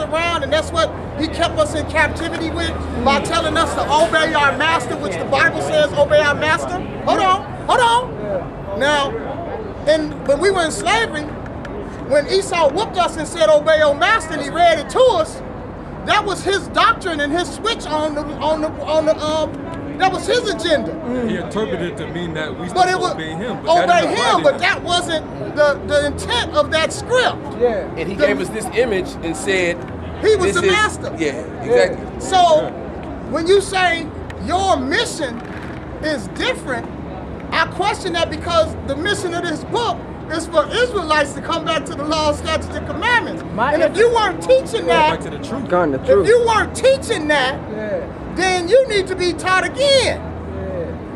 around, and that's what he kept us in captivity with by telling us to obey our master, which the Bible says obey our master. Hold on. Now, when we were in slavery, when Esau whooped us and said obey your master, and he read it to us, that was his doctrine and his switch on the that was his agenda. He interpreted it to mean that we supposed to obey him. But that wasn't the intent of that script. Yeah. And he gave us this image and said he was the master. Yeah, exactly. Yeah. So when you say your mission is different, I question that because the mission of this book is for Israelites to come back to the law, statutes, and commandments. If you weren't teaching that, if you weren't teaching that, then you need to be taught again.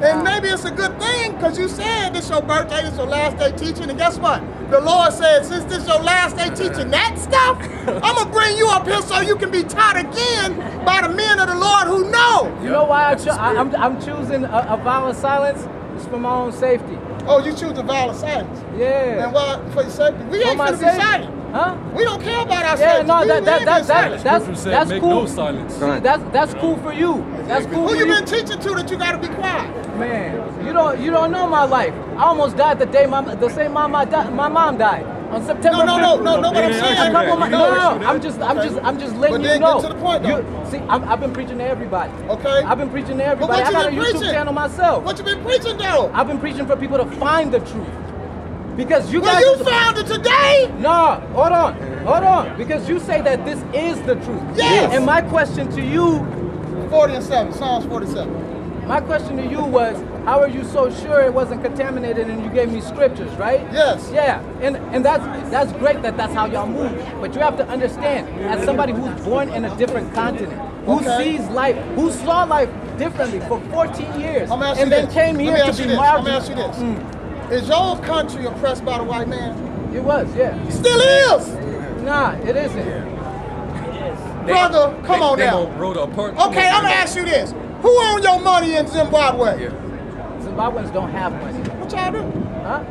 And maybe it's a good thing because you said this your birthday, this your last day teaching, and guess what? The Lord said, since this your last day teaching that stuff, I'm gonna bring you up here so you can be taught again by the men of the Lord who know. You know why I'm choosing a vow of silence? It's for my own safety. Oh, you choose the vow of silence? Yeah. And why? For your safety? We ain't gonna be silent. Huh? We don't care about our safety. No, that's cool. No silence. See, that's cool for you. That's cool. Who you been teaching to that you gotta be quiet? Man, you don't know my life. I almost died the same mom my mom died on September 5th. No. What I'm saying, I'm just letting you know. Get to the point, though. See, I've been preaching to everybody. Okay. I've been preaching to everybody. I got a YouTube channel myself. What you been preaching though? I've been preaching for people to find the truth. Because you guys. Well, you found it today? No, hold on. Because you say that this is the truth. Yes. And my question to you. 47, Psalms 47. My question to you was, how are you so sure it wasn't contaminated and you gave me scriptures, right? Yes. Yeah, and that's great that's how y'all move. But you have to understand, as somebody who's born in a different continent, who sees life, who saw life differently for 14 years, and then came here to be martyred. Let me ask you this. Is your country oppressed by the white man? It was, yeah. Still is! Nah, it isn't. Brother, come on now. Okay, I'm gonna ask you this. Who own your money in Zimbabwe? Zimbabweans don't have money. What y'all do? Huh?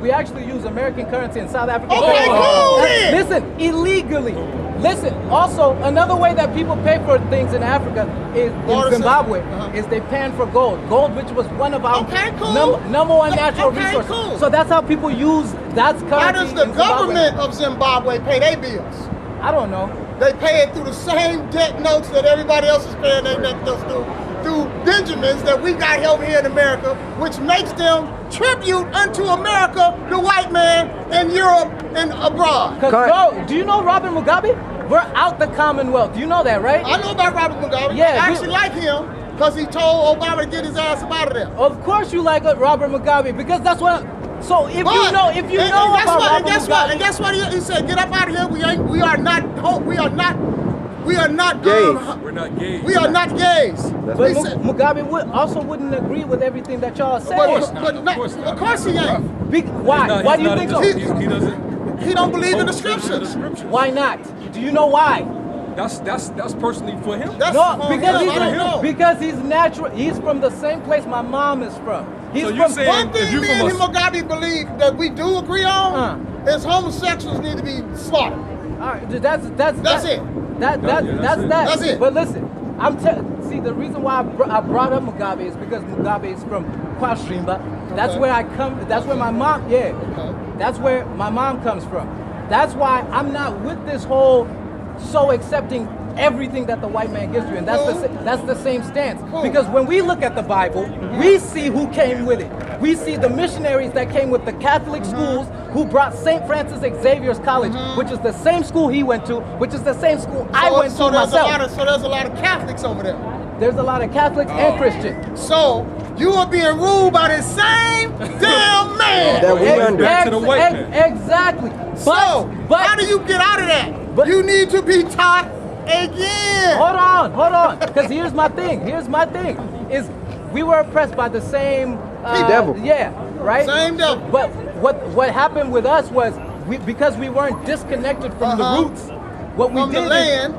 We actually use American currency in South Africa. Okay, cool then. Listen, illegally. Listen, also, another way that people pay for things in Africa is in Zimbabwe is they pan for gold. Gold, which was one of our number one natural resources. Cool. So that's how people use that currency. How does the government of Zimbabwe pay their bills? I don't know. They pay it through the same debt notes that everybody else is paying their debt notes through Benjamins that we got over here in America, which makes them tribute unto America, the white man, in Europe and abroad. Do you know Robert Mugabe? We're out the Commonwealth. You know that, right? I know about Robert Mugabe. Yeah, I actually like him because he told Obama to get his ass up out of there. Of course you like Robert Mugabe because that's what. So if you know about Robert Mugabe, and guess what he said? Get up out of here. We are not gays. We're not gays. We are not gays. But Mugabe wouldn't agree with everything that y'all are saying. Of course he ain't. Why? Why do you think so? He doesn't. He don't believe in the scriptures. Why not? Do you know why? That's personally for him. Because he's natural. He's from the same place my mom is from. He's one thing me and Mugabe believe that we do agree on is homosexuals need to be slaughtered. All right, that's it. That's it. But listen, see the reason why I brought up Mugabe is because Mugabe is from Kwashrimba. That's where I come. That's where my mom. Yeah, that's where my mom comes from. That's why I'm not with this whole accepting everything that the white man gives you, and that's the same stance. Because when we look at the Bible, we see who came with it. We see the missionaries that came with the Catholic schools who brought St. Francis Xavier's College, which is the same school he went to, which is the same school I went to myself. So there's a lot of Catholics over there. There's a lot of Catholics and Christians. So you are being ruled by the same damn man. That we under. Back to the white man. Exactly. But how do you get out of that? You need to be taught again. Hold on. Because here's my thing. Is we were oppressed by the same devil. Yeah, right? Same devil. But what happened with us was because we weren't disconnected from the roots. What we from did the land.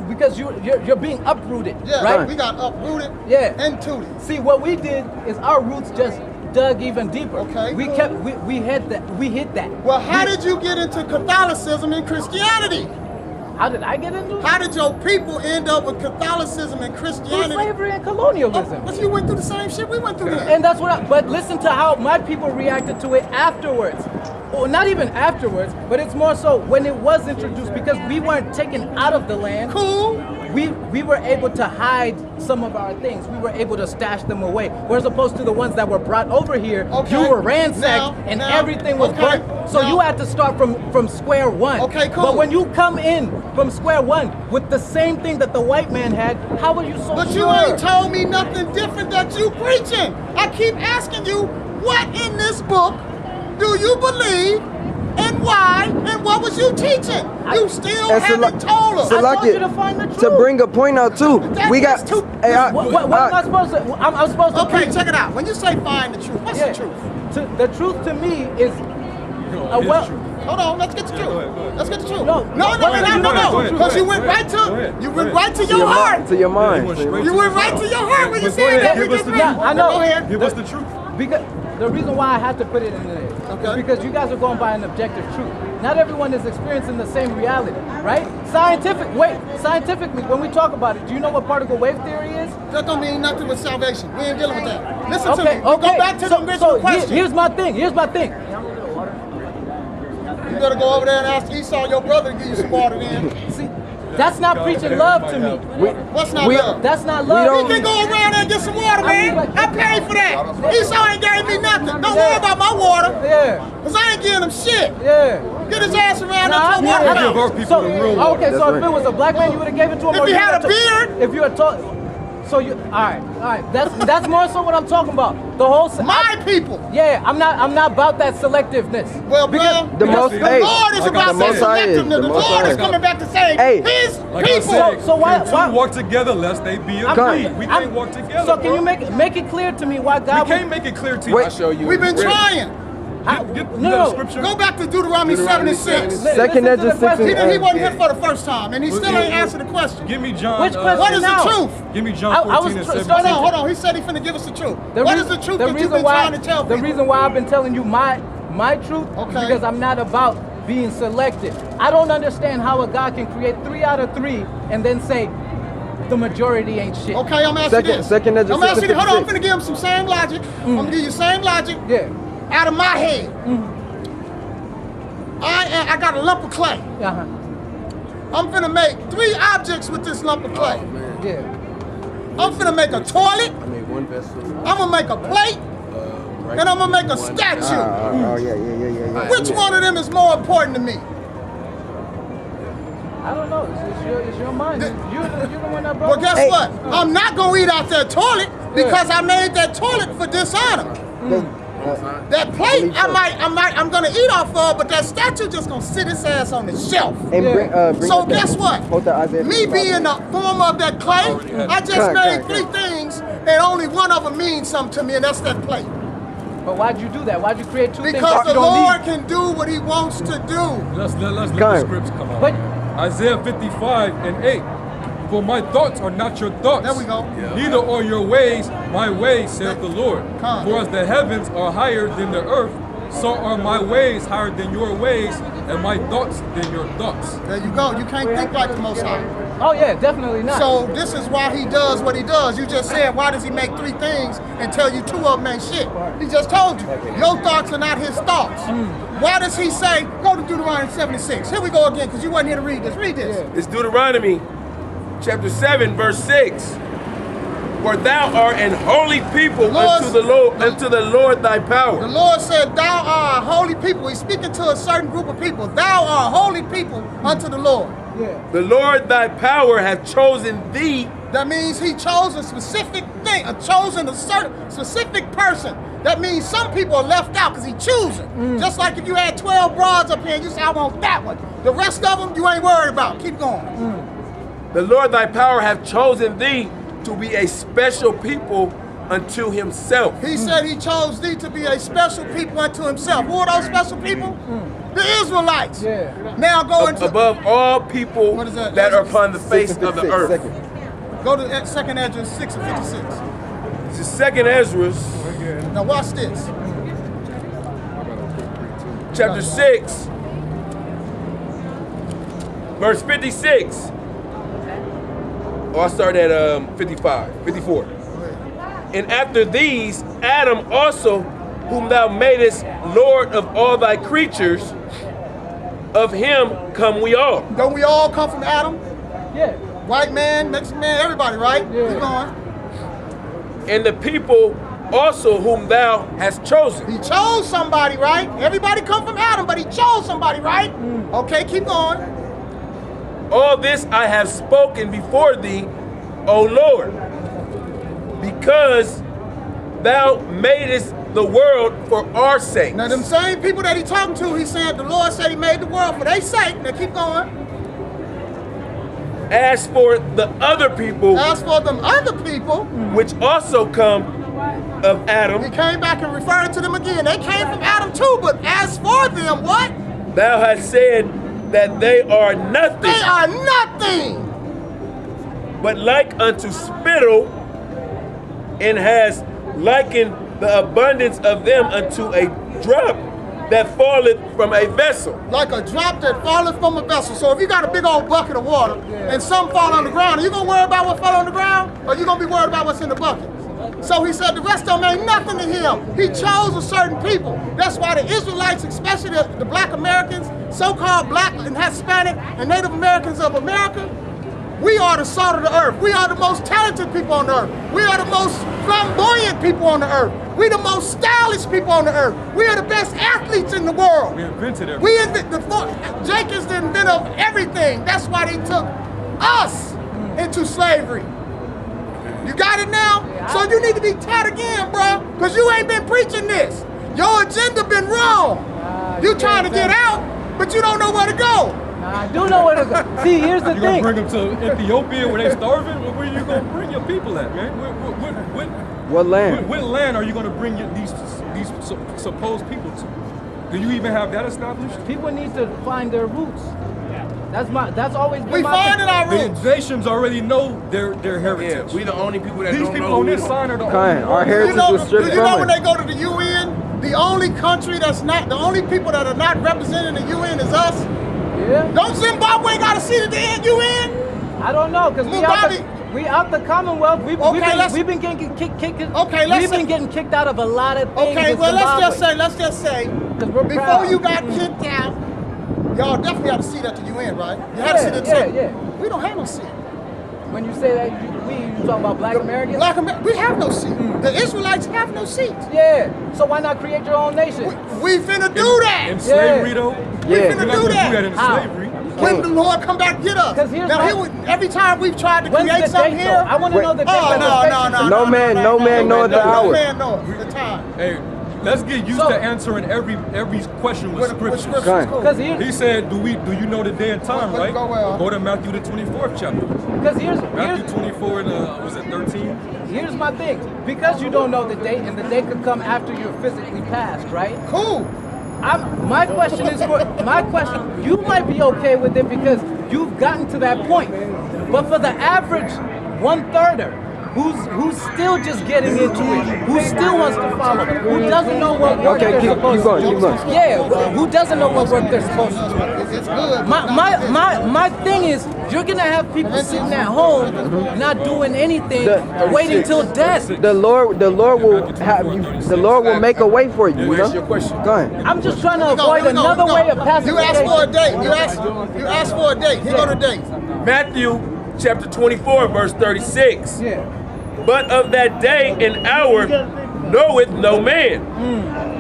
Because you're being uprooted. Yeah, right? We got uprooted. Yeah. And tooted. See, what we did is our roots just dug even deeper. Okay. We hit that. Well, how did you get into Catholicism and Christianity? How did I get into it? How did your people end up with Catholicism and Through Christianity? slavery and colonialism. But you went through the same shit we went through then. And that's what but listen to how my people reacted to it afterwards. Or not even afterwards, but it's more so when it was introduced because we weren't taken out of the land. Cool. We were able to hide some of our things. We were able to stash them away. Whereas opposed to the ones that were brought over here, you were ransacked and everything was burnt. So you had to start from square one. Okay, cool. But when you come in from square one with the same thing that the white man had, how are you so But sure? you ain't told me nothing different that you preaching. I keep asking you, what in this book do you believe and why and what was you teaching? You still haven't told us. I told you to find the truth. To bring a point out too, we got. What am I supposed to? I'm supposed to. Okay, check it out. When you say find the truth, what's the truth? The truth to me is Hold on, let's get the truth. Let's get the truth. No. No. Because you went right to your heart. To your mind. You went right to your heart when you said that. Give us the truth. I know. Go ahead. Give us the truth. Because the reason why I have to put it in there is because you guys are going by an objective truth. Not everyone is experiencing the same reality, right? Scientifically, when we talk about it, do you know what particle wave theory is? That don't mean nothing with salvation. We ain't dealing with that. Listen to me. Okay. Go back to the original question. Here's my thing. You better go over there and ask Esau, your brother, to give you some water then. See, that's not preaching love to me. What's not love? That's not love. You can go around there and get some water, man. I paid for that. Esau ain't gave me nothing. Don't worry about my water. Yeah. Because I ain't giving him shit. Yeah. Get his ass around Nah, and water. I give our people the real water. Okay, so if it was a black man, you would have gave it to him. If he had a beard. If you had taught. So you, all right. That's more so what I'm talking about. The whole my people. Yeah, I'm not about that selectiveness. Well, the Lord is about that selectiveness. The Lord is coming back to say His people. So why walk together lest they be agreed? We can't walk together. So can you make it clear to me why God? We can't make it clear to you. I'll show you. We've been trying. No. Go back to Deuteronomy 7 and 6. Second Ezra 6 and 8. He wasn't here for the first time, and he still ain't answered the question. Give me John. Which question what is now? the truth? Give me John 14 and 17. Hold on. He said he's finna give us the truth. What is the truth that you've been trying to tell people? The reason why I've been telling you my truth is because I'm not about being selective. I don't understand how a God can create 3 out of 3 and then say the majority ain't shit. Okay, I'm asking this. Second Ezra 6 and 56. Hold on, I'm finna give him some same logic. I'm gonna give you same logic. Yeah. Out of my head. I got a lump of clay. I'm finna make 3 objects with this lump of clay. Yeah. I'm finna make a toilet. I made one vessel. I'm gonna make a plate. And I'm gonna make a statue. Oh, yeah. Which one of them is more important to me? I don't know. It's your mind. You're the one that brought Well, guess what? I'm not gonna eat out that toilet because I made that toilet for dishonor. That plate, I'm gonna eat off of, but that statue just gonna sit its ass on the shelf. And bring So guess what? Me 55. being the form of that clay, I just made 3 things, and only one of them means something to me, and that's that plate. But why'd you do that? Why'd you create 2 things? Because the Lord can do what He wants to do. Let's let the scripts come on. But Isaiah 55 and 8. For my thoughts are not your thoughts. There we go. Neither are your ways my ways, saith the Lord. For as the heavens are higher than the earth, so are my ways higher than your ways, and my thoughts than your thoughts. There you go. You can't think like the Most High. oh yeah, definitely not. So this is why He does what He does. You just said, why does He make 3 things and tell you 2 of them ain't shit? He just told you, your thoughts are not His thoughts. Why does He say, go to Deuteronomy 76? Here we go again, because you wasn't here to read this. Read this. It's Deuteronomy chapter 7, verse 6. For thou art an holy people unto the Lord thy power. The Lord said, thou art a holy people. He's speaking to a certain group of people. Thou art a holy people unto the Lord. Yeah. The Lord thy power hath chosen thee. That means He chose a specific thing, chosen a certain specific person. That means some people are left out because He choosing. Just like if you had 12 broads up here and you say, I want that one. The rest of them, you ain't worried about. Keep going. The Lord thy power hath chosen thee to be a special people unto Himself. He said He chose thee to be a special people unto Himself. Who are those special people? The Israelites. Yeah. Now go into above all people What is that? that are upon the face of the earth. Go to 2nd Ezra 6 and 56. This is 2nd Ezra Now watch this. chapter 6 verse 56. Oh, I started at 54. And after these, Adam also, whom thou madest Lord of all thy creatures, of him come we all. Don't we all come from Adam? Yeah. White man, Mexican man, everybody, right? Yeah. Keep going. And the people also whom thou hast chosen. He chose somebody, right? Everybody come from Adam, but he chose somebody, right? Okay, keep going. All this I have spoken before thee, O Lord, because thou madest the world for our sakes. Now, them same people that he talking to, he said, the Lord said he made the world for their sake. Now, keep going. As for the other people, As for them other people, which also come of he Adam, came back and referred to them again. They came from Adam too, but as for them, what? thou hast said that they are nothing, They are nothing. but like unto spittle, and has likened the abundance of them unto a drop that falleth from a vessel. Like a drop that falleth from a vessel. So if you got a big old bucket of water and some fall on the ground, are you gonna worry about what fell on the ground? Or are you gonna be worried about what's in the bucket? So he said the rest don't mean nothing to him. He chose a certain people. That's why the Israelites, especially the black Americans, so-called black and Hispanic and Native Americans of America, we are the salt of the earth. We are the most talented people on the earth. We are the most flamboyant people on the earth. We the most stylish people on the earth. We are the best athletes in the world. We invented everything. We Jake is the inventor of everything. That's why they took us into slavery. You got it now? So you need to be taught again, bro, because you ain't been preaching this. Your agenda been wrong. You trying to get out, but you don't know where to go. I do know where to go. See, here's the You gonna thing. bring them to Ethiopia where they starving? Where you gonna bring your people at, man? What land? What land are you gonna bring these supposed people to? Do you even have that established? People need to find their roots. That's always been We my finding our The roots. nations already know their Yeah, heritage. we the only people that These don't people know on who this we sign are the Kind. only Our ones. heritage was Do stripped you know from when us. they go to the UN, the only country that's not, the only people that are not represented in the UN is us? Yeah. Don't Zimbabwe got a seat at the UN? I don't know, because we out the Commonwealth. We've been getting kicked. Okay, let's We've been say- getting kicked out of a lot of things. Okay, in well, let's Zimbabwe. just say, 'Cause we're before proud. you got kicked out, y'all definitely had a seat at the UN, right? You had a seat at the Yeah, table. yeah. We don't have no seat. When you say that, you talking about Black Americans? We have no seat. The Israelites have no seats. Yeah. So why not create your own nation? We finna do that. In slavery, though, We Yeah. finna you're not do gonna that. do that in How? slavery. When the Lord come back get us. 'Cause here's Now, my- every time we've tried to When's create the something date, here. though? I want to know the date. Oh, when the no, station- no, no. No man knoweth the No hour. man knows the time. Hey, let's get used So- to answering every question with scripture. Kind. Because He said, do you know the day and time, Let's right? go well. Go to Matthew the 24th chapter. here's 24 and was it 13? here's my thing. Because you don't know the date, and the date could come after you're physically passed, right? Cool. My question is you might be okay with it because you've gotten to that point. But for the average one-thirder who's still just getting into it, who still wants to follow, who doesn't know what work Okay, they're keep supposed going, to keep do. going. Yeah, who doesn't know what work they're supposed to do. It's good. My thing is, you're gonna have people sitting at home not doing anything, waiting till death. The Lord will have you. The Lord will make a way for you. You Answer your know. question. Go ahead. I'm just trying to Here we go, avoid here we go, another here we way go. of pacification. You asked for a date. You asked for a date. Here go the date. Matthew chapter 24, verse 36. Yeah. But of that day and hour knoweth no man,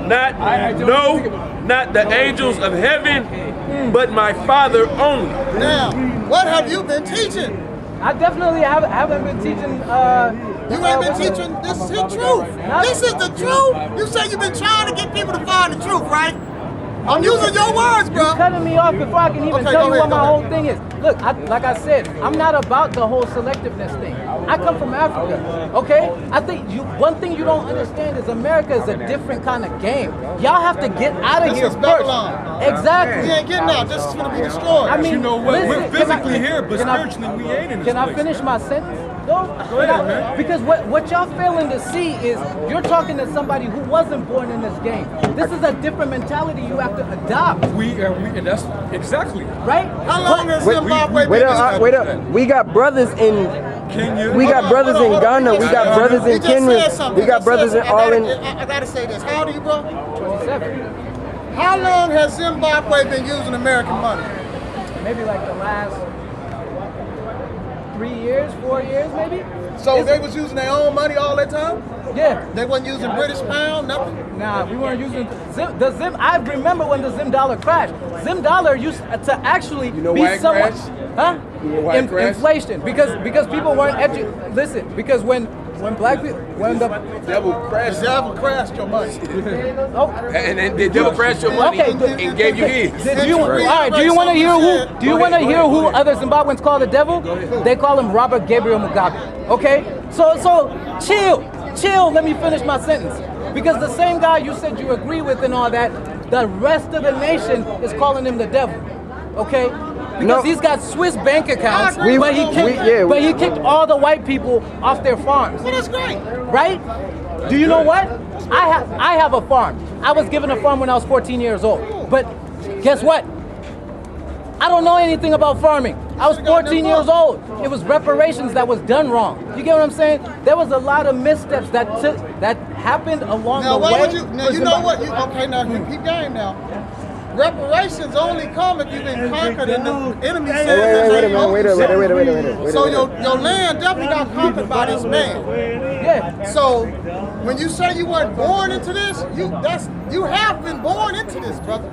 not the angels of heaven, but my Father only. Now, what have you been teaching? I definitely haven't been teaching. You ain't been teaching. This is the truth. This is the truth. You say you've been trying to get people to find the truth, right? I'm using your words, You're bro. cutting me off before I can even Okay, tell go you ahead, what my go whole ahead. thing is. Look, like I said, I'm not about the whole selectiveness thing. I come from Africa, okay? I think one thing you don't understand is America is a different kind of game. Y'all have to get out of This here is first. Babylon. Exactly. We ain't getting out. This is gonna be destroyed. I mean, You know what? listen, We're physically here, but can I- spiritually we ain't in this Can I place, finish man. my sentence? No, Go ahead, man. because what y'all failing to see is you're talking to somebody who wasn't born in this game. This is a different mentality you have to adopt, And that's exactly. right? How long has Zimbabwe Wait been up, wait up. We got brothers in Kenya. We got brothers in Ghana. We got brothers in Kenya. We got brothers in all in. I gotta say this. How old are you, bro? 27. How long has Zimbabwe been using American money? Maybe like the last 3 years, 4 years, maybe. So they was using their own money all that time? Yeah. They wasn't using British pound, nothing? Nah, we weren't using the Zim. I remember when the Zim dollar crashed. Zim dollar used to actually You know be why it somewhat, crashed? huh? You know why it crashed? Inflation. Because people weren't Listen, because when black people the devil crashed. The devil crashed your money. oh. And then the devil crashed your money and gave you his. Do you want to hear who? Do you want to hear who other Zimbabweans call the devil? They call him Robert Gabriel Mugabe. Okay, so chill. Let me finish my sentence. Because the same guy you said you agree with and all that, the rest of the nation is calling him the devil. Okay. Because he's got Swiss bank accounts, but he kicked all the white people off their farms. Well, that's great. Right? Do you know what? I have a farm. I was given a farm when I was 14 years old. But guess what? I don't know anything about farming. I was 14 years old. It was reparations that was done wrong. You get what I'm saying? There was a lot of missteps that happened along the way. Now you know what? Now keep going now. Reparations only come if you've been conquered and the enemy says Wait a minute. So your land definitely got conquered by this man. Yeah. So when you say you weren't born into this, you have been born into this, brother.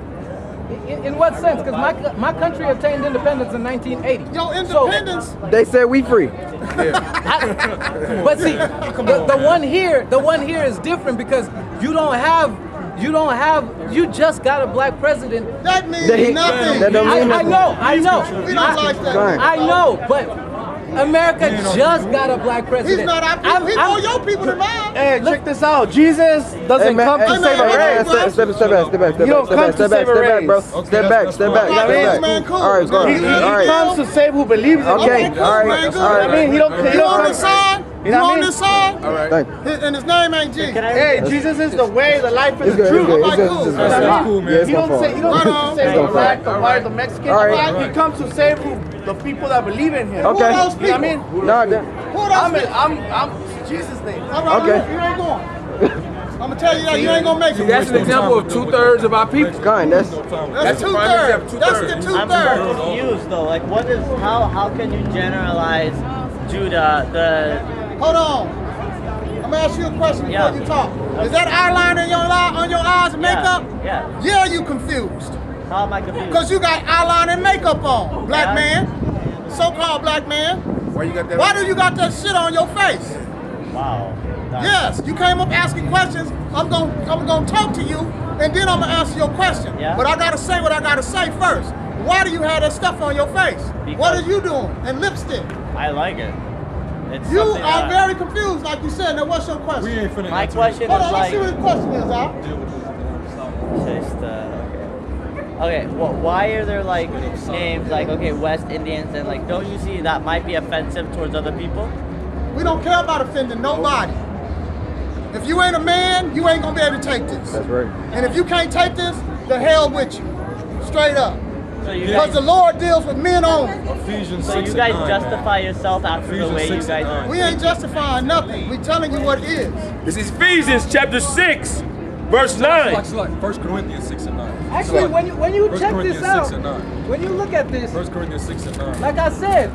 In what sense? Because my country obtained independence in 1980. Your independence. They said we free. But see, the one here is different because you just got a black president. That means nothing. That don't mean I nothing. know. We don't like that. I know, but America just got a black president. He's not our people. He's more your people than mine. Hey, check this out. Jesus doesn't come to save a race. Step back, bro. Step back. All right, go. He comes to save who believes in him. Okay, all right. I mean, he don't You on this side? You know what I mean? on this side? All right. And his name ain't Jesus. Hey, Jesus is the way, the life, and It's the good. truth. It's cool, man. He don't say, he don't come to save the black, the white, the Mexican. All right. He comes to save the people that believe in him. Okay. Who are those You know what I people? mean? No, Who are those people? I'm Jesus' name. All right, Okay. you ain't going. I'm gonna tell you that you ain't gonna make it. That's an example of 2/3 of our people. That's That's the That's a prime two-thirds. example, That's the two-thirds. I'm two-thirds. so confused though. Like, what is how can you generalize Judah? Hold on. I'm gonna ask you a question before Yeah. you talk. Is that eyeliner on your eyes and makeup? Yeah. Yeah, you confused. How am I confused? Because you got eyeliner and makeup on, black Yeah. man. So-called black man. Why you got that? Why do you got that shit on your face? Wow. Yes, you came up asking questions. I'm gonna talk to you, and then I'm gonna answer your question. Yeah. But I gotta say what I gotta say first. Why do you have that stuff on your face? What are Because- you doing? And lipstick. I like it. It's You something are that- very confused, like you said. Now, what's your question? We ain't finna My answer question Hold is on, let's see what like. the question is, Al. Okay, well, why are there like names like West Indians and like don't you see that might be offensive towards other people? We don't care about offending nobody. If you ain't a man, you ain't gonna be able to take this. That's right. And if you can't take this, the hell with you. Straight up. So you Because guys, the Lord deals with men only. Ephesians so 6 you guys and 9. justify yourself after the Ephesians way you 6 and guys. 9. We ain't justifying nothing. We telling you what it is. This is Ephesians chapter 6, verse 9. Like 1 Corinthians 6 and 9. Actually, when you 1 check Corinthians this out, 6 and 9. when you look at this, 1 Corinthians 6 and 9. like I said,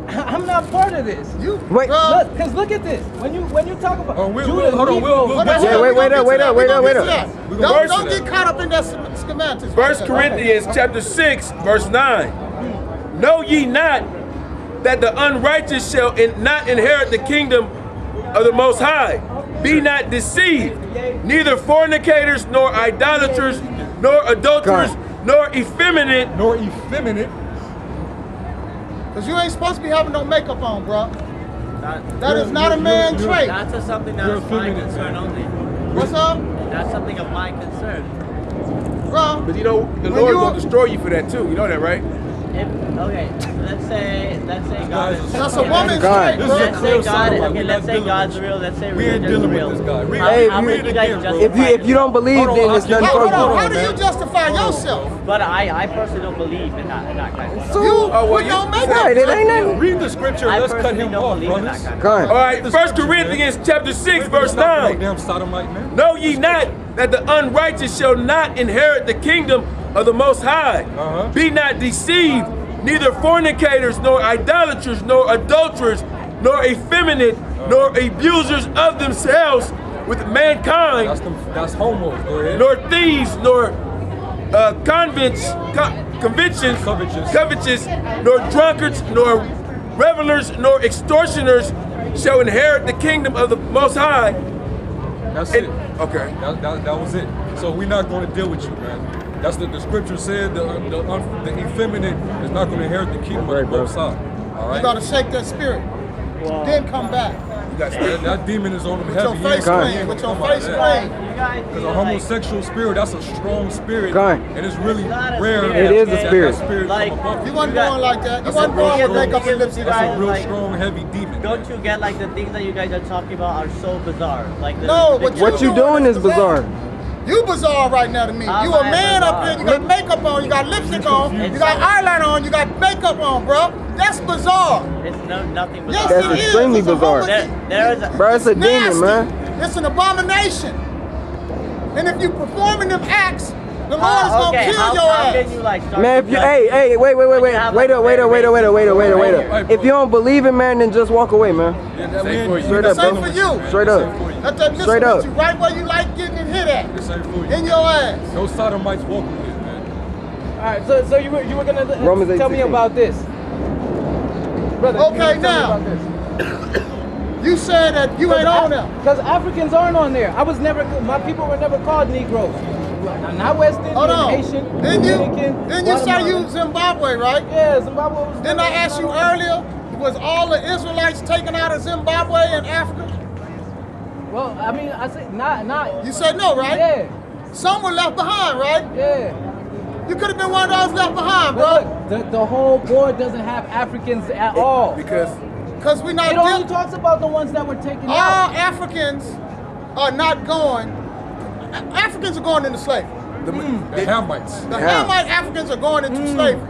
I'm not part of this. You, Wait. bruh, Look at this. When you talk about Oh, we'll- Judah, hold on, we'll- Negro, we'll- hold on, Yeah, hold on, wait up. we gonna get to We that. gonna Don't verse get caught up in that schematics. 1 Corinthians chapter 6, verse 9. Know ye not that the unrighteous shall not inherit the kingdom of the Most High? Be not deceived, neither fornicators, nor idolaters, nor adulterers, nor effeminate, Nor effeminate. Because you ain't supposed to be having no makeup on, bro. That, That is not a man trait. that's a something You're that's my feminine, concern man. only. What's up, That's something of my concern. bro? but you know, the When Lord you- will destroy you for that too. You know that, right? okay, let's say God is. That's a woman's God. trait, This bro. is a Let's clear say God. sign. Okay, let's say God's real. Let's say We ain't religion's dealing real. with this guy. Read, How read would it you guys again, bro. justify If you don't believe, Hold then on, it's nothing hold for Hold on, on, you. how do you justify yourself? But I personally don't believe in that kind of stuff. You, well, well, you- don't make Right, it ain't nothing. Read the scripture. I Let's cut personally him don't off, believe in brothers. that kind of Go All ahead. right, The 1 scripture, Corinthians chapter 6, We're verse not no 9. damn sodomite, man. Know ye not that the unrighteous shall not inherit the kingdom of the Most High? Be not deceived, neither fornicators, nor idolaters, nor adulterers, nor effeminate, nor abusers of themselves with mankind, That's Homo. Go ahead. nor thieves, nor covetous, nor drunkards, nor revelers, nor extortioners shall inherit the kingdom of the Most High. That's it. Okay. That was it. So we're not going to deal with you, man. That's the scripture said. The effeminate is not going to inherit the kingdom of the Most High. All right. You gotta shake that spirit, then come back. That demon is on them With your heavy. face clean, with your face clean. Because a homosexual spirit, that's a strong spirit, Go ahead. and it's really not a rare. spirit, It is a that spirit. spirit Like, come above You you. wasn't going like that. You That's wasn't a real going with strong- makeup and lipstick That's a on. real Like- strong, heavy demon. Don't you get like the things that you guys are talking about are so bizarre? Like the, No, the, what What you doing is bizarre. You bizarre right now to me. How You am a I man up here, bizarre? you got makeup on, you got lipstick on, you It's- got eyeliner on, you got makeup on, bro. That's bizarre. It's nothing Yes, bizarre. That's it is. extremely It's a bizarre. homo- There is a, Bro, it's a demon, nasty. man. It's an abomination. And if you performing them acts, the Lord is gonna kill how your can ass. you like start Man, if you, to hey, judge- wait when you have, like, up. If you don't believe it, man, then just walk away, man. Same for you. Straight up, Same bro. for you. Straight up. Let that listen Straight with up. you right where you like getting it hit at. This ain't for you. In your ass. No sodomites welcome this, man. All right, so you were gonna Romans tell me 8:16. about this, brother. you Okay, were gonna tell me now. about this. You said that you ain't on them. Because Africans aren't on there. I was never. My people were never called Negroes. Not West Indian, Hold on. Haitian, Then Dominican. you say you Guatemalan. Zimbabwe, right? Yeah, Zimbabwe was. Didn't I ask you earlier, was all the Israelites taken out of Zimbabwe and Africa? Well, I mean, I said not. You said no, right? Yeah, Some were left behind, right? yeah. You could have been one of those left behind, But bro. look, the whole board doesn't have Africans at all. Because Because we're not It only dealing. talks about the ones that were taken All out. Africans are not going. Africans are going into slavery. The Hamites. The Yeah. Hamite Africans are going into slavery.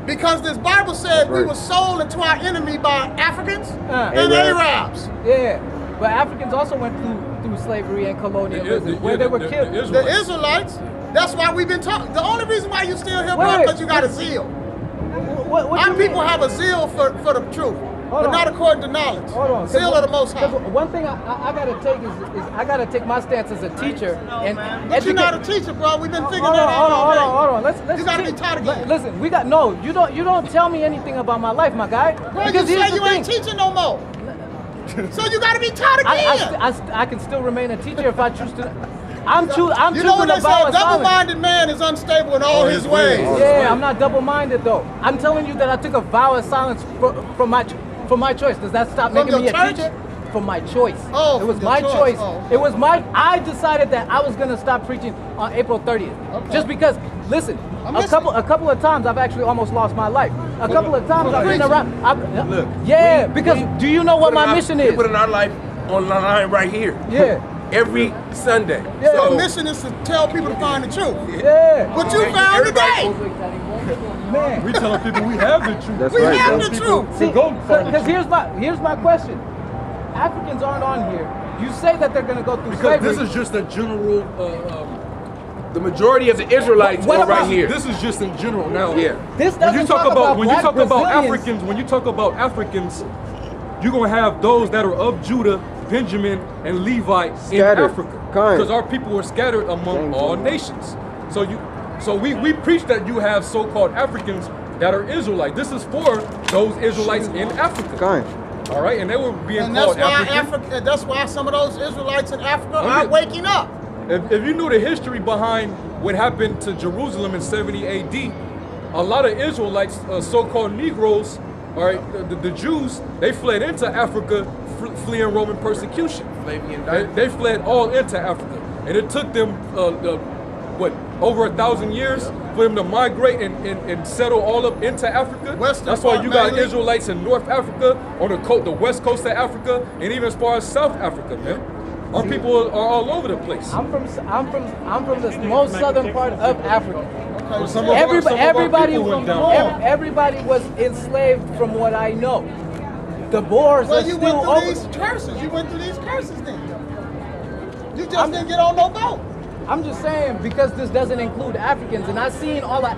Because this Bible said we right. were sold into our enemy by Africans and Arabs. Arabs. Yeah, but Africans also went through slavery and colonialism, where they were killed. The Israelites, that's why we've been talking. The only reason why you still here, bro, Wait. because you got a zeal. What Our you people mean? have a zeal for the truth, Hold but on. not according to knowledge. Hold on. Zeal of the Most High. Because one thing I gotta take is I gotta take my stance as a teacher and But you're not a educate. teacher, bro. We've been figuring Hold that out already. on. Let's You gotta be see- taught again. Listen, we got no. You don't tell me anything about my life, my guy. Bro, you Because here's say the you ain't thing. teaching no more. So you gotta be taught again. I can still remain a teacher if I choose to. I'm You choosing know what to they bow say? A in silence. double-minded man is unstable in all his ways. Yeah, I'm not double-minded though. I'm telling you that I took a vow of silence from my choice. Does that stop From making me your a church? teacher? From my choice. Oh, it was from your my choice. choice. Oh. It was my. I decided that I was gonna stop preaching on April 30th. Okay. Just because. Listen, I'm a listening. couple of times I've actually almost lost my life. A couple of times I've been preaching. around. Look, Yeah, because do you know what my mission We is? put in our life on the line right here. Yeah, Every Sunday. Yeah. Your So, mission is to tell people to find the truth. yeah. What you And found everybody- today. Man. We telling people we have the truth. That's We right, have bro. the truth. See, go find because here's my question. Africans aren't on here. You say that they're gonna go through Because slavery. this is just a general. the majority of the Israelites What are about- right here. This is just in general now. Yeah. This When you doesn't talk talk about when you black talk about Brazilians. Africans, when you talk about Africans, you're gonna have those that are of Judah, Benjamin, and Levi in Scattered. Africa, Kind. because our people are scattered among Same all thing. nations. So we preach that you have so-called Africans that are Israelite. This is for those Israelites in Africa. Kind. All right, and they were being And that's called why African. That's why some of those Israelites in Africa Okay. are waking up. If you knew the history behind what happened to Jerusalem in 70 AD, a lot of Israelites, so-called Negroes, all right, the Jews, they fled into Africa, fleeing Roman persecution. Flavian They fled all into Africa, and it took them over 1,000 years for them to migrate and settle all up into Africa. Western That's why you got mainly. Israelites in North Africa, on the west coast of Africa, and even as far as South Africa, man. Our people are all over the place. I'm from the most southern part of Africa. Well, some of our people went down. Everybody was enslaved from what I know. The Boers Well, are you still went over. through these curses. You went through these curses then. You just didn't get on no boat. I'm just saying because this doesn't include Africans, and I've seen all of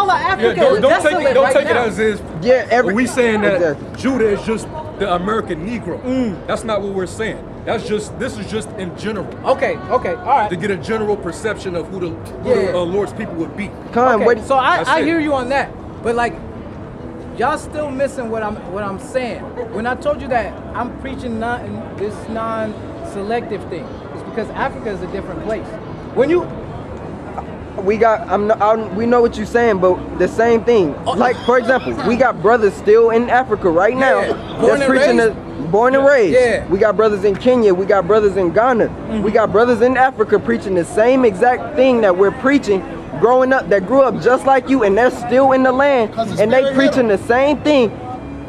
Africa Yeah, is don't desolate take it right now. as is. Yeah, we saying that Exactly. Judah is just the American Negro. That's not what we're saying. This is just in general. Okay, all right. To get a general perception of who the Lord's people would be. Okay, so That's I it. hear you on that, but like y'all still missing what I'm saying. When I told you that I'm preaching this non-selective thing, it's because Africa is a different place. When you we know what you're saying, but the same thing. Like for example, we got brothers still in Africa right now Born that's and preaching raised? born and raised. Yeah. We got brothers in Kenya, we got brothers in Ghana, we got brothers in Africa preaching the same exact thing that we're preaching, growing up, that grew up just like you, and they're still in the land, and they preaching the same thing,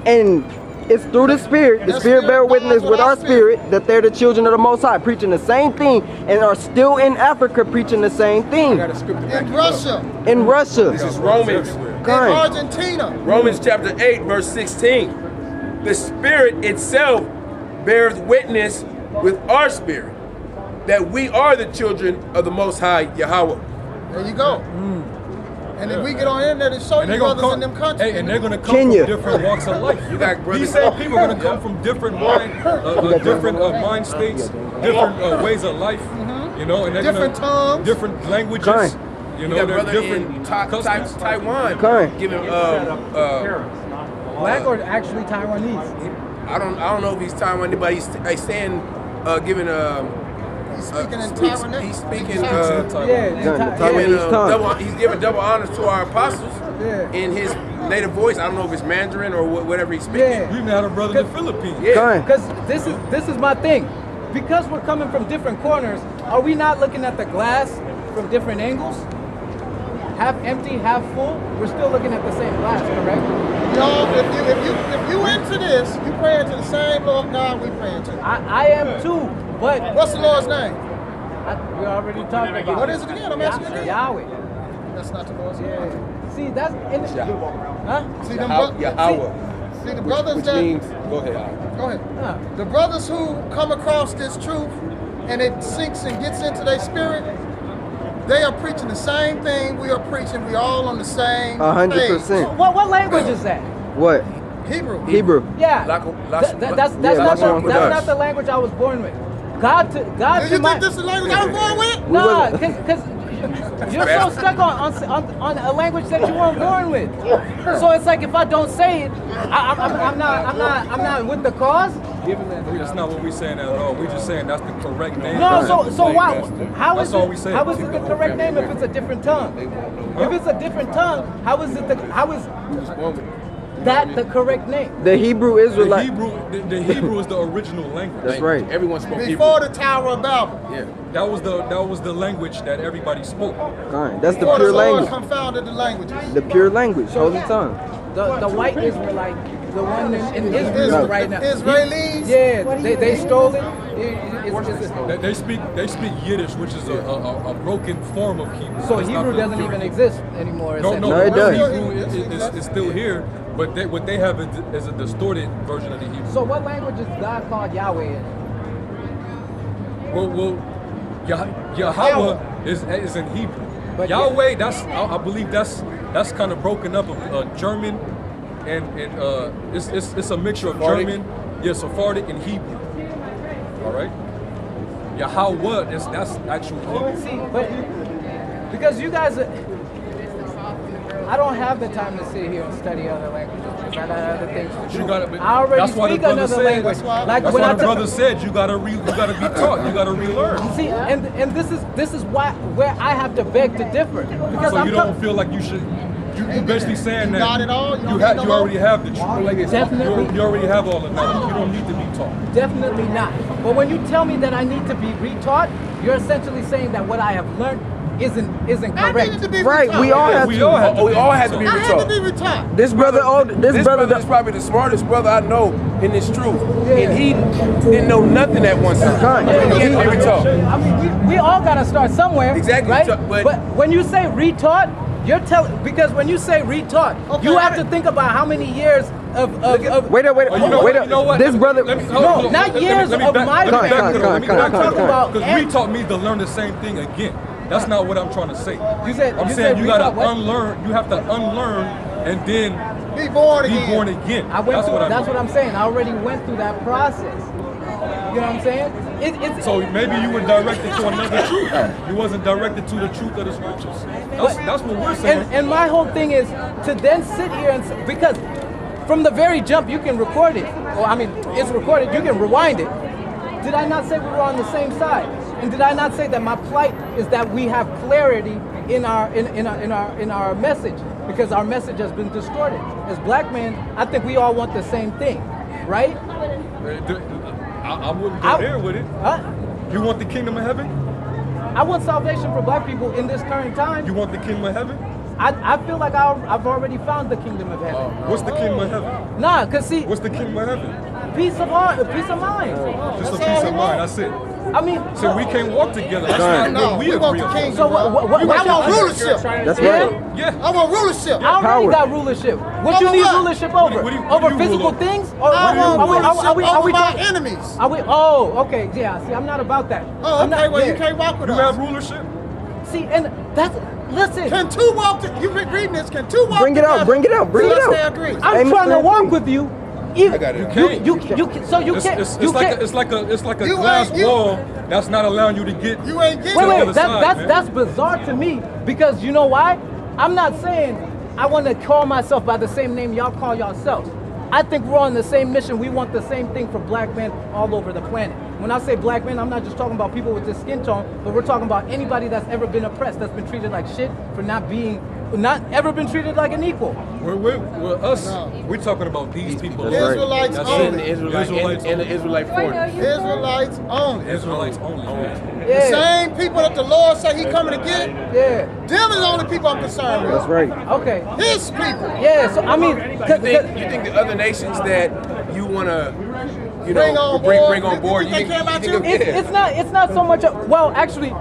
and it's through the Spirit. The Spirit bear witness with our spirit that they're the children of the Most High, preaching the same thing, and are still in Africa preaching the same thing. In Russia. In Russia. This is Romans. In Argentina. Romans chapter 8, verse 16. The Spirit itself bears witness with our spirit that we are the children of the Most High Yahweh. There you go. And then we get on internet and show you brothers in them countries. Hey, and they're gonna come Kenya. from different walks of life. You got brothers. These same people are gonna come from different mind states, different ways of life. You know, and they're Different tongues. different languages. Kind. You know, You got they're brother different in customs. Taiwan Kind. giving black or actually Taiwanese? I don't know if he's Taiwanese, but he's saying giving He's speaking in speaks- Taiwanese. he's speaking Taiwanese tongue. he's giving double honors to our apostles Yeah. in his native voice. I don't know if it's Mandarin or whatever he's speaking. Yeah. We even had a brother in the Philippines. Yeah. Kind. Because this is my thing. Because we're coming from different corners, are we not looking at the glass from different angles? Half empty, half full? We're still looking at the same glass, correct? Y'all, if you into this, you praying to the same Lord God we praying to. I am too, but What's the Lord's name? we already talked about What is it again? I'm asking you again. Yahweh. That's not the Lord's name. Yeah. See, that's huh? See them Yahweh. See the brothers Which that means, go ahead. go ahead. Huh. The brothers who come across this truth and it sinks and gets into their spirit, they are preaching the same thing we are preaching. We all on the same 100%. What language is that? What? page. Hebrew. Hebrew. Yeah. That's not the language I was born with. God Do to you my think this is the language I was born with? nah, because you're so stuck on a language that you weren't born with. So it's like if I don't say it, I'm not with the cause. That's not what we're saying at all. We're just saying that's the correct name. No, so why? How That's is all we say. how is it the correct name if it's a different tongue? If it's a different tongue, how is that the correct name? The Hebrew The Israelite. Hebrew is the original language. That's right. Everyone spoke Hebrew. Before the Tower of Babel. Yeah. That was the language that everybody spoke. Kind. That's the Before pure the Lord language. confounded the languages. The pure language. Holy tongue. The white Israelite, the one in Israel right now. Israelis. Yeah, they stole it. They speak Yiddish, which is a broken form of Hebrew. So It's not Hebrew the doesn't pure- even exist anymore. No, No, it does. Hebrew is still here, but what they have is a distorted version of the Hebrew. So what language is God called Yahweh in? Well, Yahweh is in Hebrew. But Yahweh, I believe that's kind of broken up of German and it's a mixture of German, Sephardic and Hebrew. All right. Yahweh that's actual Hebrew. See, but because you guys, I don't have the time to sit here and study other languages because I got other things to do. You gotta, I already that's why the speak brother another said, language. That's when why I the brother said you gotta be taught. You gotta relearn. see, and this is where I have to beg to differ because So I'm you don't feel like you should. You basically saying that got it all? You don't you need no more? already have the truth. Definitely. You already have all the knowledge. You don't need to be taught. Definitely not. But when you tell me that I need to be retaught, you're essentially saying that what I have learned isn't I correct. needed to be Right, retaught. we all have We to. all have to we be all had to be I had to retaught. be retaught. This brother, This brother is probably the smartest brother I know in this truth, and he didn't know nothing at one time. Con. He had to be retaught. I mean, we all gotta start somewhere. Exactly, right? but- when you say retaught, you're telling, because when you say retaught, Okay, you have I- to think about how many years of Wait up. Oh, you know Wait what? You know up. what? This brother. Let me- No, hold on, not years of my let me back it up. Con, Let me con, back con, it up. con, con. Because we taught me to learn the same thing again. That's not what I'm trying to say. You said- I'm you saying said you gotta retaught what? unlearn. You have to unlearn and then Be born be again. born again. I went That's through, what I that's mean. what I'm saying. I already went through that process. You know what I'm saying? It's So maybe you were directed to another truth. You wasn't directed to the truth of the scriptures. That's what we're saying. and my whole thing is to then sit here and because from the very jump you can record it. Or I mean, it's recorded. You can rewind it. Did I not say we were on the same side? And did I not say that my plight is that we have clarity in our message because our message has been distorted? As black men, I think we all want the same thing, right? I wouldn't go I- there with it. Huh? You want the kingdom of heaven? I want salvation for black people in this current time. You want the kingdom of heaven? I feel like I've already found the kingdom of heaven. What's the kingdom of heaven? Nah, cause see, What's the kingdom of heaven? peace of heart, peace of mind. Just a peace of mind. That's it. I mean, So we can't walk together. That's Right. not No, what we we want agree the on. kingdom. so what I want rulership. That's Yeah? right. Yeah. I want rulership. I already Power. got rulership. What you Over need what? rulership over? What do you Over rule physical over? things? Or I want rulership over my talking- enemies. Are we? Oh, okay. Yeah. See, I'm not about that. Oh, I'm okay, not, well, yeah. you can't walk with You us. have rulership? See, and that's listen. Can two walk, you've been reading this, can two walk Bring it out, together bring it out, bring it unless out. they agree? I'm Hey, trying to Mr. walk with you. Even, I got it. You can't. So you can't. It's You like can't. it's like a You glass ain't- you- wall that's not allowing you to get. You ain't getting to the Wait, other side, man. that's bizarre to me because you know why? I'm not saying I want to call myself by the same name y'all call yourselves. I think we're on the same mission. We want the same thing for black men all over the planet. When I say black men, I'm not just talking about people with this skin tone, but we're talking about anybody that's ever been oppressed, that's been treated like shit for not ever been treated like an equal. We're us. We're talking about these people. That's right. Israelites That's only. And the Israelites and the Israelite foreigners. Israelites only. Israelites only. The Yeah, same people that the Lord said he coming to get, yeah. them is the only people I'm concerned with. That's right. Okay. His people. Yeah, so I mean, You think the other nations that you want to, you know, Bring on bring board. on board, You think they care about think you? it's not so much. Well, actually,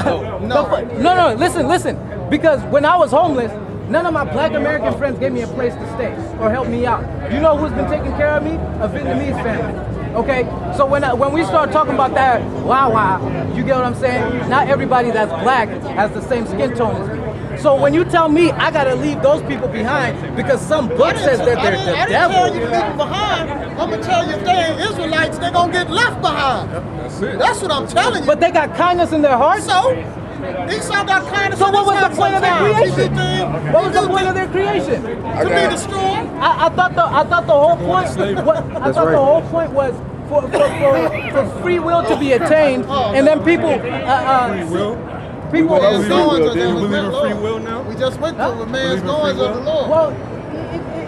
no. Listen. Because when I was homeless, none of my black American friends gave me a place to stay or helped me out. You know who's been taking care of me? A Vietnamese family. Okay, so when we start talking about that, wow, you get what I'm saying? Not everybody that's black has the same skin tone as me. So when you tell me I gotta leave those people behind because some book says that they're I the didn't devil. tell you to leave them behind. I'm gonna tell you if they ain't Israelites, they're gonna get left behind. That's it. That's what I'm telling you. But they got kindness in their hearts. So, Esau got kindness. So in what his was heart the point of their sometimes. He do creation? things- What was he the do point of things their creation? To be destroyed. I thought the whole point. slavery. That's The right. whole point was for free will to be attained, and then people. Free will. People. Well, Man's we goings believe- are do you of the believe in Lord. free will now? We just went through with man's Believe in goings free of the will? Lord. Well,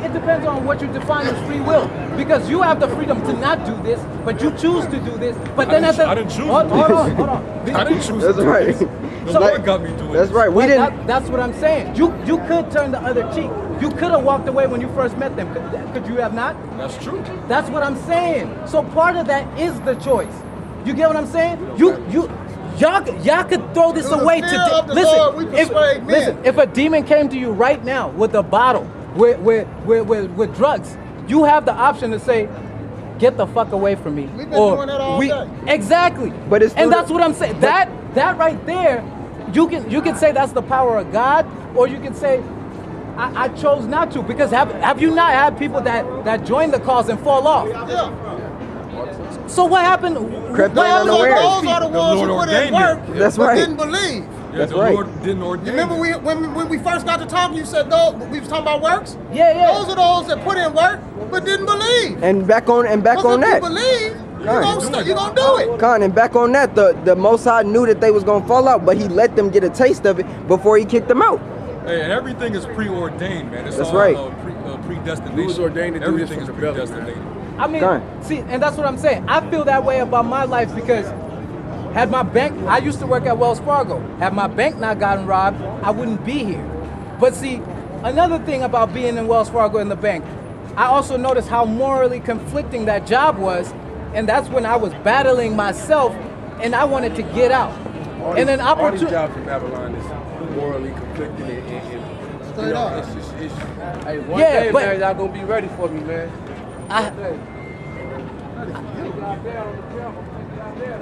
it depends on what you define as free will, because you have the freedom to not do this, but you choose to do this. But then at the I didn't choose hold to do on. I didn't choose That's to do right. this. The So- Lord got me doing That's this. right. We But didn't. that's what I'm saying. You could turn the other cheek. You could have walked away when you first met them. Could you have not? That's true. That's what I'm saying. So part of that is the choice. You get what I'm saying? Y'all could throw this Through the away fear today. of the Lord, we persuade men. Listen, if a demon came to you right now with a bottle with drugs, you have the option to say, "Get the fuck away from me." We've been doing that all day. Exactly. But it's and through that's the- what I'm saying. That right there, you can say that's the power of God, or you can say, I chose not to, because have you not had people that join the cause and fall off? Yeah. So what happened? Crept What in happened? unaware. Those are the The ones Lord who put in ordained work, it. That's but right. didn't believe. Yeah, That's the right. Lord didn't ordain You remember it. when we first got to talking, you said those, we was talking about works? Yeah. Those are those that put in work but didn't believe. And back on Because if that. you believe, Right. you gonna do it. Con, and back on that, the Most High knew that they was gonna fall out, but he let them get a taste of it before he kicked them out. Hey, and everything is preordained, man. It's That's all right. predestination. We was ordained to do this Everything from is the belly, man. predestinated. I mean, Done. see, and that's what I'm saying. I feel that way about my life because Had my bank, I used to work at Wells Fargo. Had my bank not gotten robbed, I wouldn't be here. But see, another thing about being in Wells Fargo in the bank, I also noticed how morally conflicting that job was, and that's when I was battling myself, and I wanted to get out. And an All these opportunity. jobs in Babylon is morally conflicting and Straight up. it's just Hey, one Yeah, day, but- man, y'all gonna be ready for me, man. I,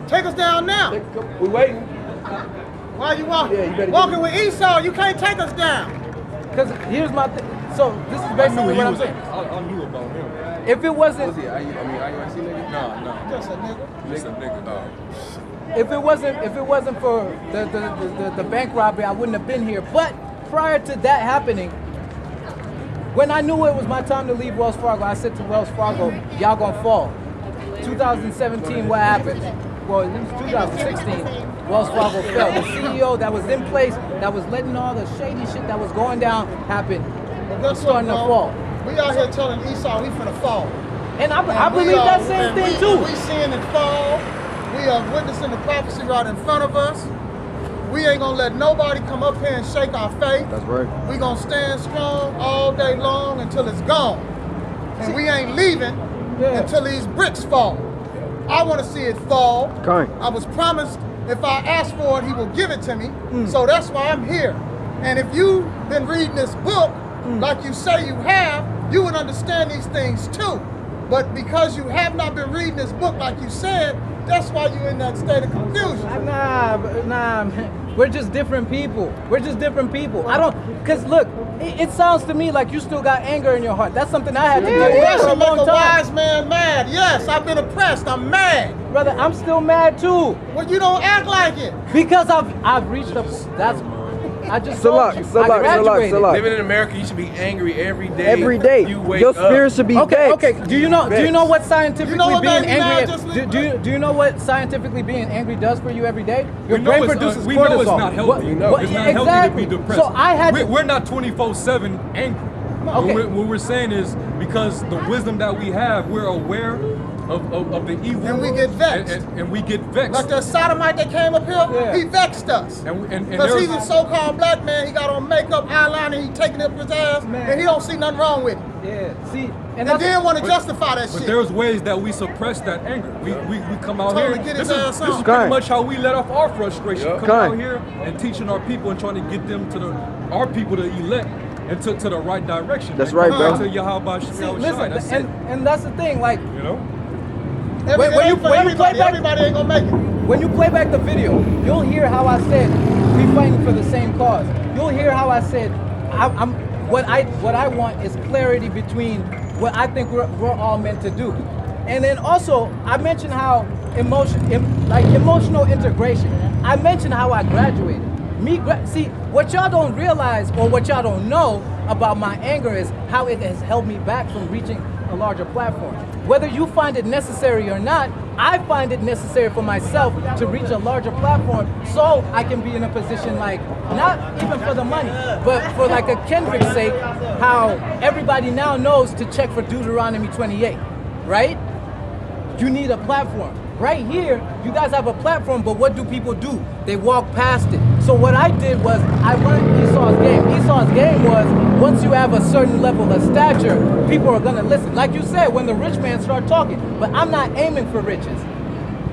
Take us down now. we waiting. Why you walking? Yeah, you better Walking with Esau, you can't take us down. Because here's my thing. So this is I knew basically he what I'm was. saying. I knew about him. If it wasn't, What's he? IUIC nigga? Nah, Just a nigga. just a nigga. if it wasn't for the bank robbery, I wouldn't have been here. But prior to that happening, when I knew it was my time to leave Wells Fargo, I said to Wells Fargo, y'all gonna fall. 2017, what happened? Well, it was 2016. Wells Fargo fell. The CEO that was in place, that was letting all the shady shit that was going down happen, But was guess starting to what, fall. bro? We out here telling Esau we finna fall. And I And believe we that are- same and thing we, too. We seeing it fall. We are witnessing the prophecy right in front of us. We ain't gonna let nobody come up here and shake our faith. That's right. We gonna stand strong all day long until it's gone. And we ain't leaving Yeah. until these bricks fall. I wanna see it fall. Kind. I was promised if I ask for it, he will give it to me. So that's why I'm here. And if you've been reading this book, like you say you have, you would understand these things too. But because you have not been reading this book like you said, that's why you're in that state of confusion. Nah, man. We're just different people. We're just different people. I don't, cause look, it sounds to me like you still got anger in your heart. That's something I had to deal with for a Oppression make long a time. wise man mad. Yes, I've been oppressed. I'm mad. Brother, I'm still mad too. Well, you don't act like it. Because I've reached a, that's, I just Salak, told you, Salak, I graduated. Salak. Living in America, you should be angry every day. Every day. You wake Your up. spirit should be Okay, vexed. okay. Do you know what scientifically You know what being made me mad angry? just Do you know what scientifically being angry does for you every day? Your We know brain it's produces we cortisol. know it's not healthy. We know. It's not exactly. healthy to be depressed. So I had to. We're not 24/7 angry. Okay. What we're saying is because the wisdom that we have, we're aware of the evil. And we get vexed. And we get vexed. Like that sodomite that came up here, Yeah. he vexed us. And Because there's- he's a so-called black man, he got on makeup, eyeliner, he taking up his ass, Man. and he don't see nothing wrong with it. Yeah. See, And that's- then want to justify that But shit. there's ways that we suppress that anger. We come out Tell him here. to get his This ass is on. pretty Kind. much how we let off our frustration. Yeah. Coming out Kind. here and teaching our people and trying to get them to our people to elect and to the right direction. That's man. right, Come back bro. To Yahweh See, Shai. listen, That's and that's the thing. Like it. You know. Every, when you- for when you play everybody, back- everybody ain't gonna make it. when you play back the video, you'll hear how I said we fighting for the same cause. You'll hear how I said what I want is clarity between what I think we're all meant to do. And then also I mentioned how emotional integration. I mentioned how I graduated. See, what y'all don't realize or what y'all don't know about my anger is how it has held me back from reaching a larger platform. Whether you find it necessary or not, I find it necessary for myself to reach a larger platform so I can be in a position like, not even for the money, but for like a Kendrick's sake, how everybody now knows to check for Deuteronomy 28, right? You need a platform. Right here, you guys have a platform, but what do people do? They walk past it. So what I did was, I learned Esau's game. Esau's game was, once you have a certain level of stature, people are gonna listen. Like you said, when the rich man start talking, but I'm not aiming for riches.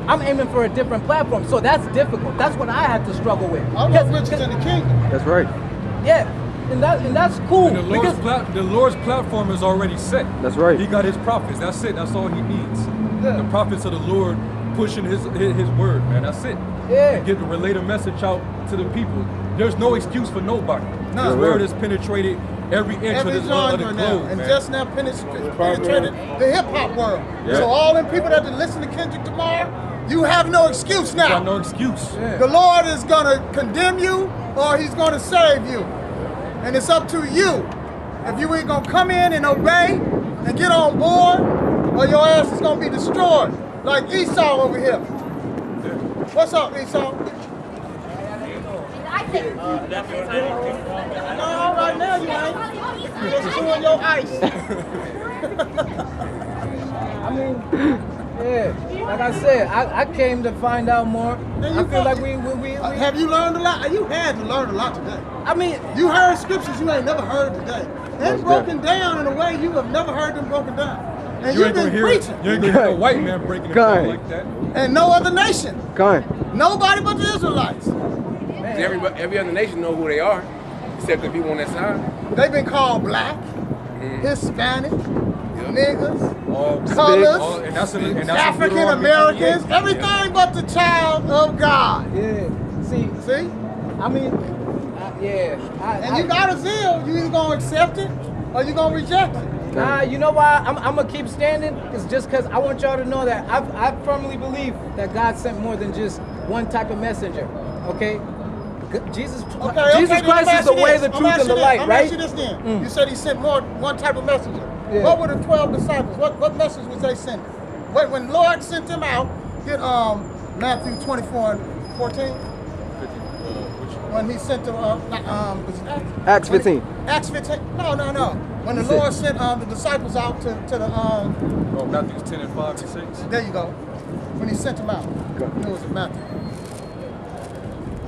I'm aiming for a different platform, so that's difficult. That's what I had to struggle with. I want riches in the kingdom. That's right. Yeah, and that's cool. And the Lord's platform is already set. That's right. He got his prophets. That's it. That's all he needs. Yeah. The prophets of the Lord pushing his word, man. That's it. Yeah. Get to relay a message out to the people. There's no excuse for nobody. No. His word has penetrated every inch Every of the globe, genre now, and man. just now penetrated the hip hop world. Yeah. So all them people that listen to Kendrick tomorrow, you have no excuse You got now. no excuse. The Lord is gonna condemn you, or He's gonna save you, and it's up to you. If you ain't gonna come in and obey and get on board, or your ass is gonna be destroyed, like Esau over here. What's up, Esau? No, right now you ain't. You're just chewing your ice. I mean, yeah. Like I said, I came to find out more. I feel like we have you learned a lot? You had to learn a lot today. I mean, you heard scriptures you ain't never heard today. They're broken down in a way you have never heard them broken down. And you've been preaching. You ain't gonna hear a white man breaking it down like that. And no other nation. Gone. Nobody but the Israelites. Every other nation know who they are, except the people on that side. They've been called black, Hispanic, niggas, colors, African Americans, everything but the child of God. Yeah. See? I mean, and you got a zeal. You either gonna accept it or you gonna reject it. Nah, you know why I'm gonna keep standing? It's just because I want y'all to know that I firmly believe that God sent more than just one type of messenger. Okay? Jesus Christ is the way, the truth, and the light, right? Let me ask you this then. You said he sent one type of messenger. Yeah. What were the 12 disciples? What message was they sending? When Lord sent them out, get Matthew 24:14. When he sent them, Acts 15. Acts 15. No. When the Lord sent the disciples out to the Matthew 10:5-6. There you go. When he sent them out, it was in Matthew.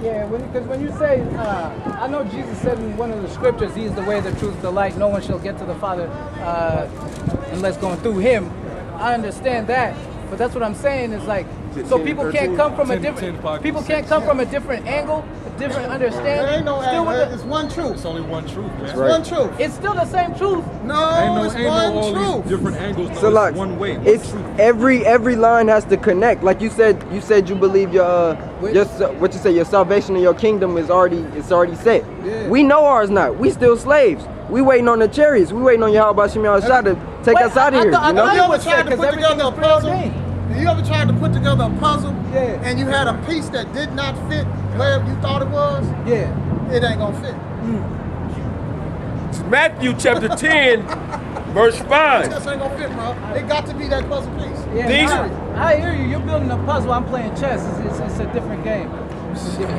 Yeah, because when you say, I know Jesus said in one of the scriptures, he is the way, the truth, the light. No one shall get to the Father unless going through him. I understand that, but that's what I'm saying is like, so people can't come from a different, people can't come from a different angle, a different understanding. There ain't no angle. It's one truth. It's only one truth, man. It's one truth. It's still the same truth. No, it's one truth. Different angles. So like, one way. It's every line has to connect. Like you said you believe your salvation and your kingdom is already set. Yeah. We know ours not. We still slaves. We waiting on the chariots. We waiting on Yahweh Shem Yahushua to take us out of here. You ever tried to put together a puzzle? You ever tried to put together a puzzle and you had a piece that did not fit where you thought it was? Yeah. It ain't gonna fit. It's Matthew chapter 10, verse 5. It just ain't gonna fit, bro. It got to be that puzzle piece. Yeah, I hear you. You're building a puzzle. I'm playing chess. It's a different game.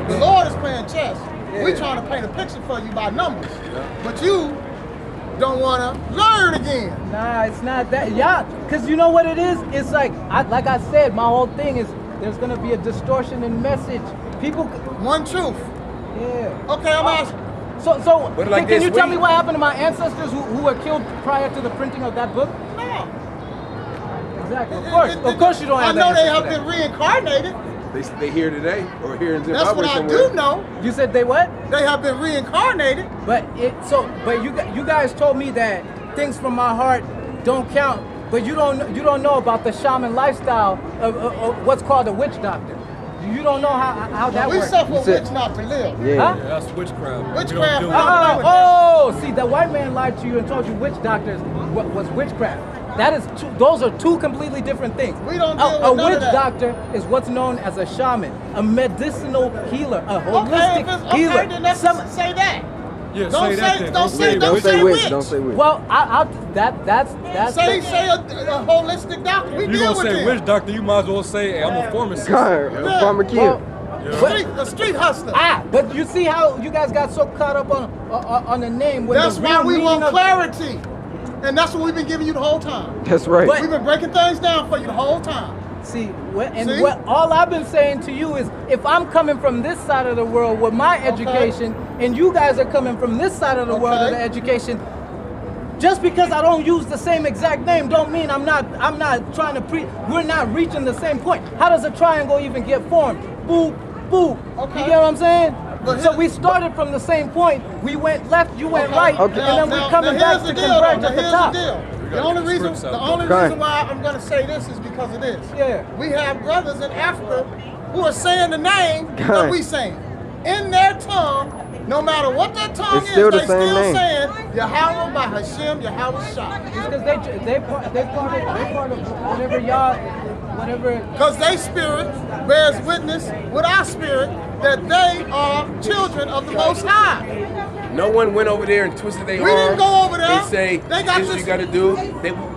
The Lord is playing chess. Yeah. We trying to paint a picture for you by numbers. But you don't want to learn again. Nah, it's not that. Yeah, because you know what it is? It's like I said, my whole thing is there's going to be a distortion in message. People... One truth. Yeah. Okay, I'm asking. So can you tell me what happened to my ancestors who were killed prior to the printing of that book? No. Exactly. Of course you don't have I know they have been reincarnated. They here today, or here in Zimbabwe That's what somewhere. I do know. You said they what? They have been reincarnated. But you guys told me that things from my heart don't count. But you don't know about the shaman lifestyle of what's called a witch doctor. You don't know how that works. We suffer witch not to live. Yeah, that's witchcraft. Witchcraft. See, the white man lied to you and told you witch doctors was witchcraft. Those are two completely different things. We don't deal with a none witch of that. doctor is what's known as a shaman, a medicinal healer, a holistic healer. Okay, then let's say that. Yeah, Don't say witch. Don't say witch. Well, that's say a holistic doctor. We You deal gonna with say it. witch doctor? You might as well say, hey, I'm a pharmacist. A farmer kid. A street hustler. But you see how you guys got so caught up on the name. That's why we want clarity. And that's what we've been giving you the whole time. That's right. We've been breaking things down for you the whole time. What all I've been saying to you is, if I'm coming from this side of the world with my education, and you guys are coming from this side of the world with the education, just because I don't use the same exact name, don't mean I'm not trying to we're not reaching the same point. How does a triangle even get formed? Boop, boop. Okay. You get what I'm saying? So we started from the same point. We went left, you went right, and then we're coming back to converge at the top. The only reason why I'm going to say this is because of this. Yeah. We have brothers in Africa who are saying the name that we saying. In their tongue, no matter what their tongue is, they still saying Yahweh by Hashem, Yahweh Shah. Because they part of whatever. Because they spirit bears witness with our spirit that they are children of the Most High. No one went over there and twisted their arm. We didn't go over there. They say, this is what you got to do.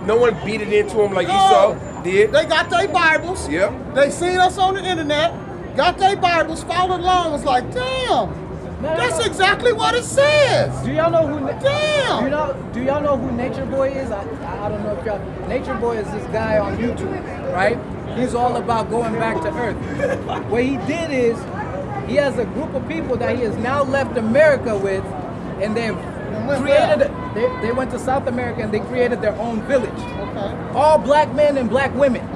No one beat it into them like Esau did. They got their Bibles. Yep. They seen us on the internet, got their Bibles, followed along, was like, damn, that's exactly what it says. Do y'all know who? Damn. Do y'all know who Nature Boy is? I don't know if y'all. Nature Boy is this guy on YouTube, right? He's all about going back to Earth. What he did is, he has a group of people that he has now left America with, and they've created. They went to South America and they created their own village. Okay. All black men and black women.